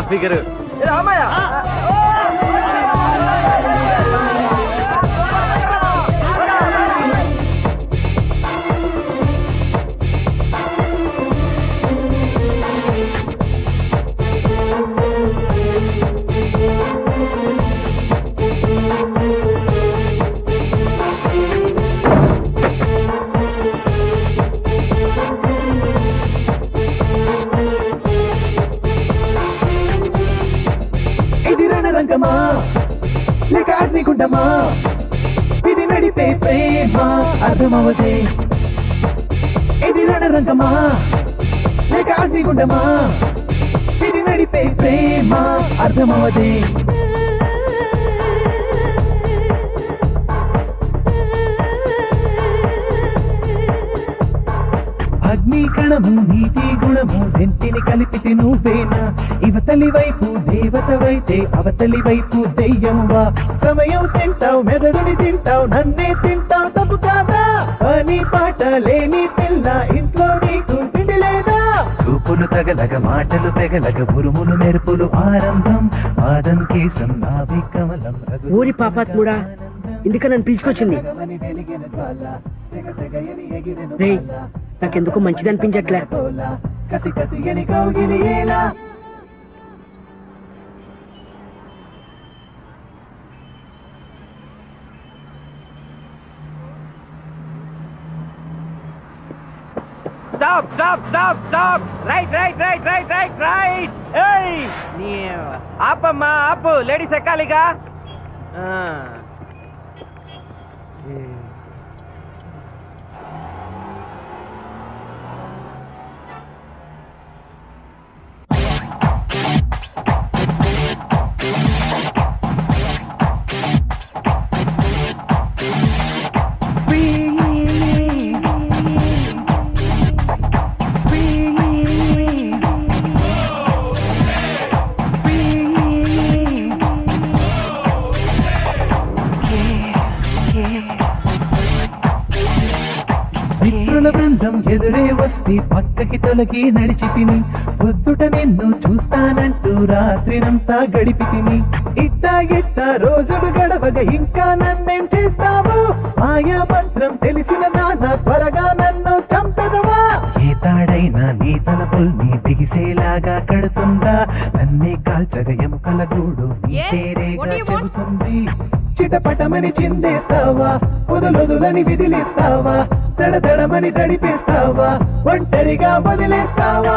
figure రంగమా లేక అగ్నిగుండమా ఇది నడిపే ప్రేమ అర్థమవదే ఇది రణరంగమా లేక అగ్నిగుండమా ఇది నడిపే ప్రేమ అర్థమవదే అగ్ని కణము నీటి గుణము రెంటిని కలిపితే నువ్వేనా ఇవతలి వైపు దేవతవైతే అవతలి వైపు దెయ్యంవా సమయం తింటావు మెదడుని తింటావు నన్నే తింటావు తప్పు కాదా పని పాట లేని పిల్ల ఇంట్లో నీకు తిండి లేదా చూపులు తగలగ మాటలు పెగలగ ఉరుములు మెరుపులు ఆరంభం పాదం కేశం నాభి కమలం ఊరి పాపాత్ముడా ఇందుక నన్ను పిలుచుకొచ్చింది రేయ్ నాకెందుకు మంచిది అనిపించట్లే కసి కసి గని కౌగిలి ఏలా stop stop stop stop right right right right right right ఏయ్ నీ ఆపమ్మా ఆపు లేడీస్ ఎక్కాలిగా మిత్రుల బృందం ఎదురే వస్తే పక్కకి తొలగి నడిచి తిని పొద్దుట నిన్ను చూస్తానంటూ రాత్రినంతా గడిపి తిని ఇట్టా ఇట్టా రోజులు గడవగా ఇంకా నన్నేం చేస్తావు మాయా మంత్రం తెలిసిన నాన్న త్వరగా నన్ను చంపెదవా ఏ తాడైనా నీ తలపుల్ని బిగిసేలాగా కడుతుందా నన్నే కాల్చగ ఎముకల గూడు నీ పేరేగా చెబుతుంది చిటపటమని చిందేస్తావా పొదలొదులని విదిలిస్తావా తడతడమని తడిపేస్తావా ఒంటరిగా వదిలేస్తావా